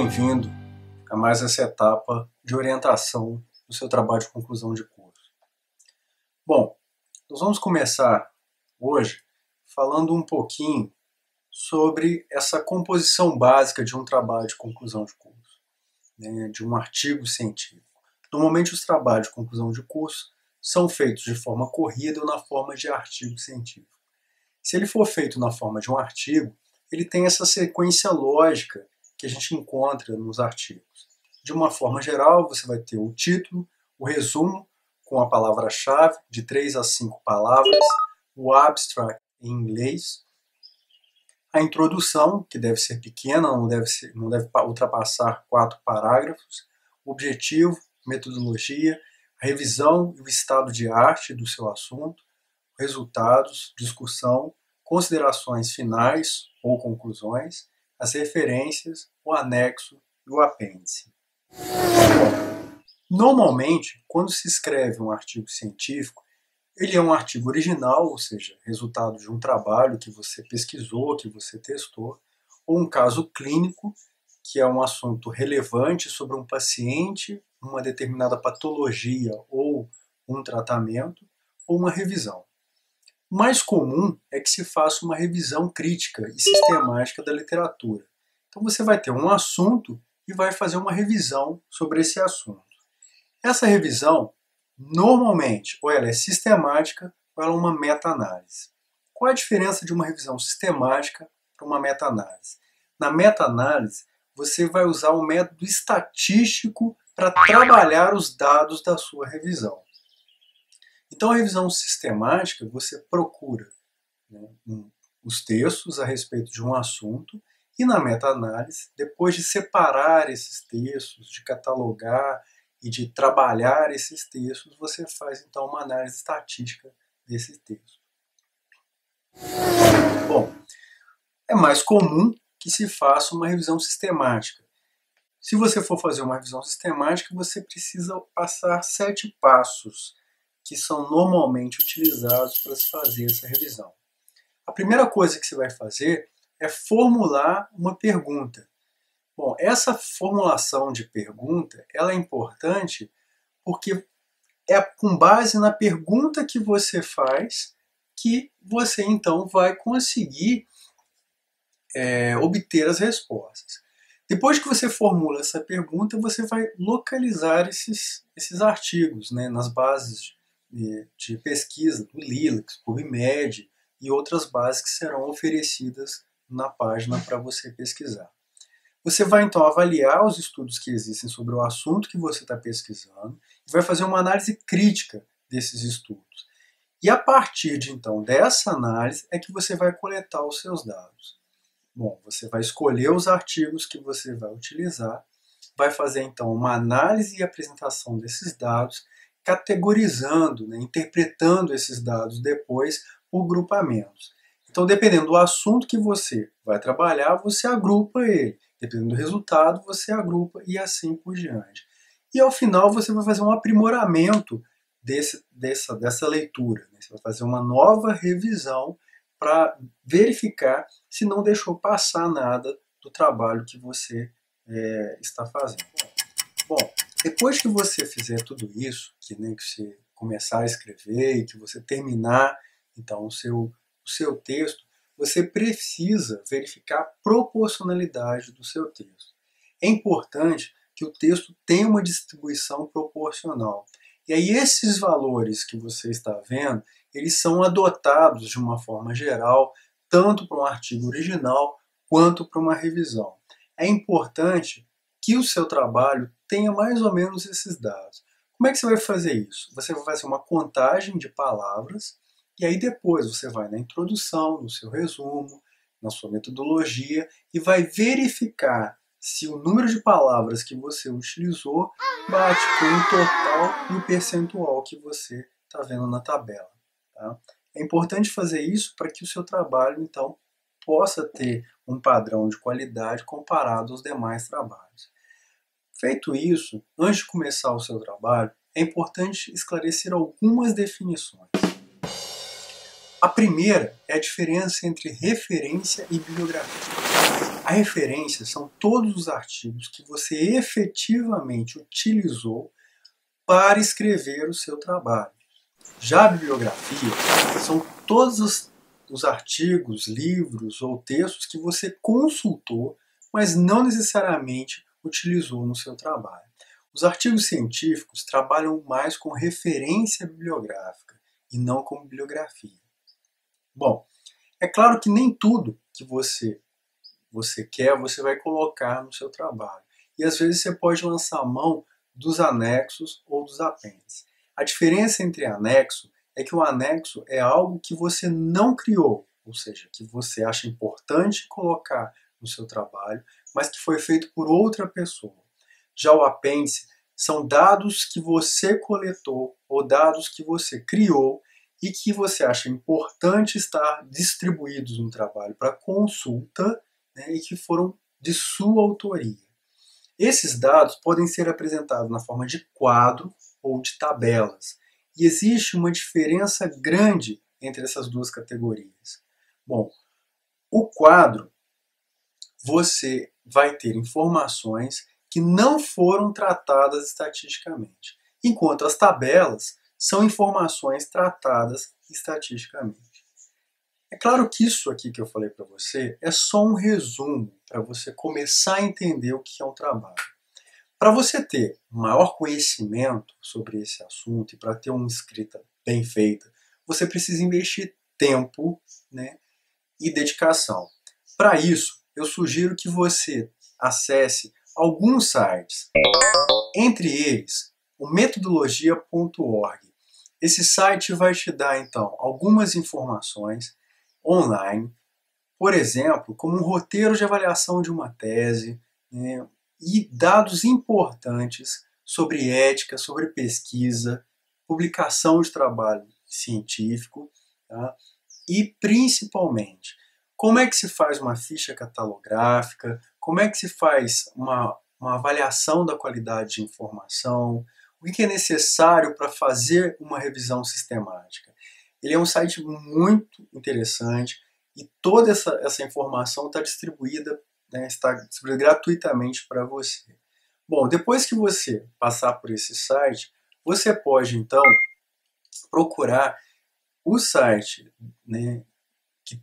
bem-vindo a mais essa etapa de orientação do seu trabalho de conclusão de curso. Bom, nós vamos começar hoje falando um pouquinho sobre essa composição básica de um trabalho de conclusão de curso, né, de um artigo científico. Normalmente os trabalhos de conclusão de curso são feitos de forma corrida ou na forma de artigo científico. Se ele for feito na forma de um artigo, ele tem essa sequência lógica que a gente encontra nos artigos. De uma forma geral, você vai ter o título, o resumo com a palavra-chave, de 3 a 5 palavras, o abstract em inglês, a introdução, que deve ser pequena, não deve ultrapassar 4 parágrafos, o objetivo, metodologia, a revisão e o estado de arte do seu assunto, resultados, discussão, considerações finais ou conclusões, as referências, o anexo e o apêndice. Normalmente, quando se escreve um artigo científico, ele é um artigo original, ou seja, resultado de um trabalho que você pesquisou, que você testou, ou um caso clínico, que é um assunto relevante sobre um paciente, uma determinada patologia ou um tratamento, ou uma revisão. O mais comum é que se faça uma revisão crítica e sistemática da literatura. Então você vai ter um assunto e vai fazer uma revisão sobre esse assunto. Essa revisão, normalmente, ou ela é sistemática ou ela é uma meta-análise. Qual a diferença de uma revisão sistemática para uma meta-análise? Na meta-análise, você vai usar um método estatístico para trabalhar os dados da sua revisão. Então, a revisão sistemática, você procura, né, os textos a respeito de um assunto e na meta-análise, depois de separar esses textos, de catalogar e de trabalhar esses textos, você faz então uma análise estatística desse texto. Bom, é mais comum que se faça uma revisão sistemática. Se você for fazer uma revisão sistemática, você precisa passar 7 passos que são normalmente utilizados para se fazer essa revisão. A primeira coisa que você vai fazer é formular uma pergunta. Bom, essa formulação de pergunta ela é importante porque é com base na pergunta que você faz que você então vai conseguir obter as respostas. Depois que você formula essa pergunta, você vai localizar esses artigos, né, nas bases de pesquisa do LILAC, PubMed e outras bases que serão oferecidas na página para você pesquisar. Você vai então avaliar os estudos que existem sobre o assunto que você está pesquisando e vai fazer uma análise crítica desses estudos. E a partir de então dessa análise é que você vai coletar os seus dados. Bom, você vai escolher os artigos que você vai utilizar, vai fazer então uma análise e apresentação desses dados, categorizando, né, interpretando esses dados depois por grupamentos. Então, dependendo do assunto que você vai trabalhar, você agrupa ele. Dependendo do resultado, você agrupa e assim por diante. E ao final você vai fazer um aprimoramento dessa leitura. Né? Você vai fazer uma nova revisão para verificar se não deixou passar nada do trabalho que você está fazendo. Bom, depois que você fizer tudo isso, que você começar a escrever e que você terminar então o seu texto, você precisa verificar a proporcionalidade do seu texto. É importante que o texto tenha uma distribuição proporcional. E aí esses valores que você está vendo, eles são adotados de uma forma geral, tanto para um artigo original quanto para uma revisão. É importante que o seu trabalho tenha mais ou menos esses dados. Como é que você vai fazer isso? Você vai fazer uma contagem de palavras e aí depois você vai na introdução, no seu resumo, na sua metodologia e vai verificar se o número de palavras que você utilizou bate com o total e o percentual que você está vendo na tabela. Tá? É importante fazer isso para que o seu trabalho, então, possa ter um padrão de qualidade comparado aos demais trabalhos. Feito isso, antes de começar o seu trabalho, é importante esclarecer algumas definições. A primeira é a diferença entre referência e bibliografia. A referência são todos os artigos que você efetivamente utilizou para escrever o seu trabalho. Já a bibliografia são todos os artigos, livros ou textos que você consultou, mas não necessariamente utilizou no seu trabalho. Os artigos científicos trabalham mais com referência bibliográfica e não com bibliografia. Bom, é claro que nem tudo que você quer, você vai colocar no seu trabalho. E às vezes você pode lançar mão dos anexos ou dos apêndices. A diferença entre anexo é que o anexo é algo que você não criou, ou seja, que você acha importante colocar no seu trabalho, mas que foi feito por outra pessoa. Já o apêndice são dados que você coletou ou dados que você criou e que você acha importante estar distribuídos no trabalho para consulta, né, e que foram de sua autoria. Esses dados podem ser apresentados na forma de quadro ou de tabelas. E existe uma diferença grande entre essas duas categorias. Bom, o quadro, você vai ter informações que não foram tratadas estatisticamente, enquanto as tabelas são informações tratadas estatisticamente. É claro que isso aqui que eu falei para você é só um resumo para você começar a entender o que é um trabalho. Para você ter maior conhecimento sobre esse assunto e para ter uma escrita bem feita, você precisa investir tempo, né, e dedicação. Para isso, eu sugiro que você acesse alguns sites, entre eles o metodologia.org. Esse site vai te dar, então, algumas informações online, por exemplo, como um roteiro de avaliação de uma tese, né, e dados importantes sobre ética, sobre pesquisa, publicação de trabalho científico, tá? E principalmente, como é que se faz uma ficha catalográfica, como é que se faz uma avaliação da qualidade de informação, o que é necessário para fazer uma revisão sistemática. Ele é um site muito interessante e toda essa informação está distribuída, né, está distribuída gratuitamente para você. Bom, depois que você passar por esse site, você pode então procurar o site, né, que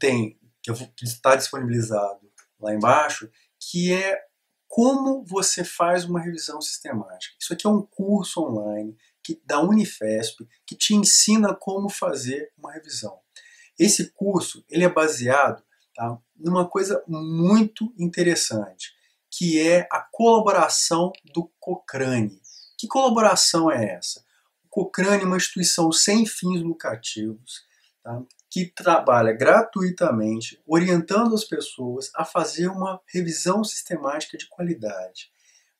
está disponibilizado lá embaixo, que é como você faz uma revisão sistemática. Isso aqui é um curso online da Unifesp que te ensina como fazer uma revisão. Esse curso ele é baseado, tá, numa coisa muito interessante, que é a colaboração do Cochrane. Que colaboração é essa? O Cochrane é uma instituição sem fins lucrativos, tá, que trabalha gratuitamente, orientando as pessoas a fazer uma revisão sistemática de qualidade.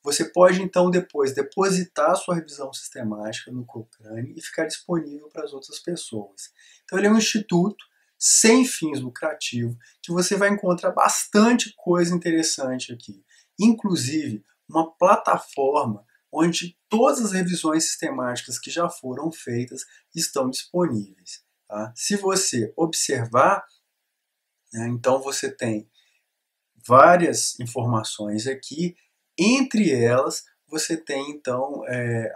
Você pode então depois depositar sua revisão sistemática no Cochrane e ficar disponível para as outras pessoas. Então ele é um instituto sem fins lucrativos que você vai encontrar bastante coisa interessante aqui. Inclusive uma plataforma onde todas as revisões sistemáticas que já foram feitas estão disponíveis. Tá? Se você observar, né, então você tem várias informações aqui. Entre elas, você tem então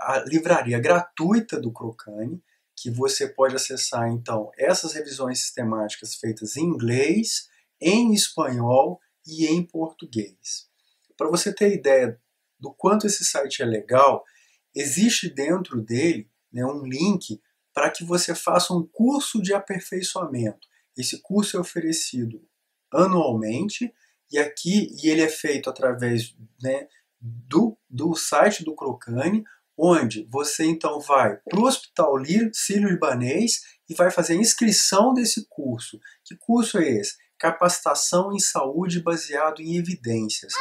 a livraria gratuita do Cochrane, que você pode acessar então essas revisões sistemáticas feitas em inglês, em espanhol e em português. Para você ter ideia do quanto esse site é legal, existe dentro dele, né, um link para que você faça um curso de aperfeiçoamento. Esse curso é oferecido anualmente e ele é feito através, né, do site do Cochrane, onde você então vai para o Hospital Sírio-Libanês e vai fazer a inscrição desse curso. Que curso é esse? Capacitação em saúde baseado em evidências.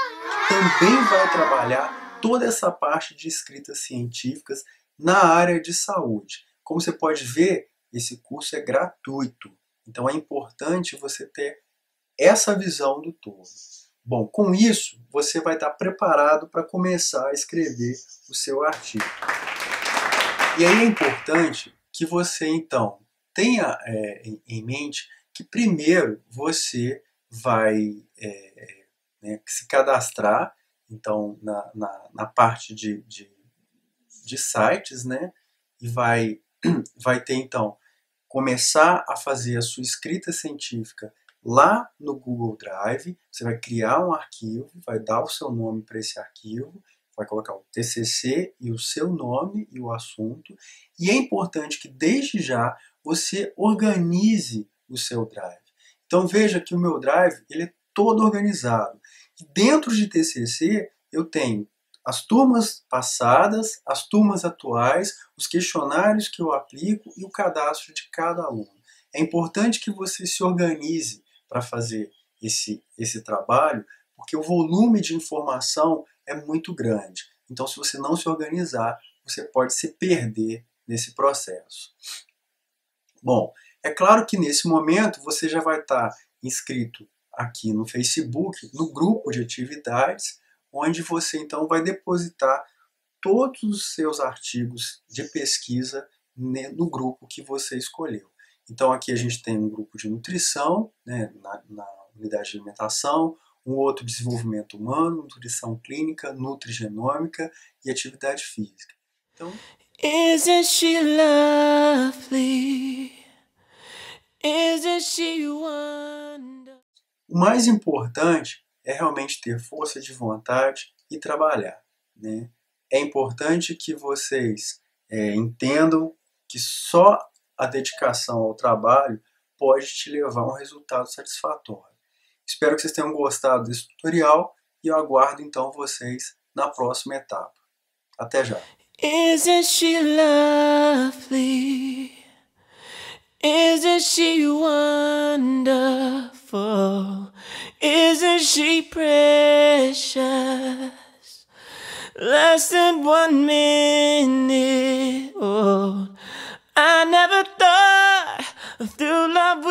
Também vai trabalhar toda essa parte de escritas científicas na área de saúde. Como você pode ver, esse curso é gratuito. Então é importante você ter essa visão do todo. Bom, com isso, você vai estar preparado para começar a escrever o seu artigo. E aí é importante que você, então, tenha em mente que primeiro você vai né, se cadastrar, então, na parte de sites, né, e vai ter, então, começar a fazer a sua escrita científica lá no Google Drive. Você vai criar um arquivo, vai dar o seu nome para esse arquivo, vai colocar o TCC e o seu nome e o assunto. E é importante que, desde já, você organize o seu Drive. Então, veja que o meu Drive ele é todo organizado. E dentro de TCC, eu tenho as turmas passadas, as turmas atuais, os questionários que eu aplico e o cadastro de cada aluno. É importante que você se organize para fazer esse trabalho, porque o volume de informação é muito grande. Então, se você não se organizar, você pode se perder nesse processo. Bom, é claro que nesse momento você já vai estar inscrito aqui no Facebook, no grupo de atividades, onde você então vai depositar todos os seus artigos de pesquisa no grupo que você escolheu. Então aqui a gente tem um grupo de nutrição, né, na unidade de alimentação, um outro desenvolvimento humano, nutrição clínica, nutrigenômica e atividade física. Então, Isn't she lovely? Isn't she wonderful? O mais importante é realmente ter força de vontade e trabalhar, né? É importante que vocês entendam que só a dedicação ao trabalho pode te levar a um resultado satisfatório. Espero que vocês tenham gostado desse tutorial e eu aguardo então vocês na próxima etapa. Até já! Isn't she lovely? Isn't she wonderful? Isn't she precious? Less than 1 minute old. I never thought through love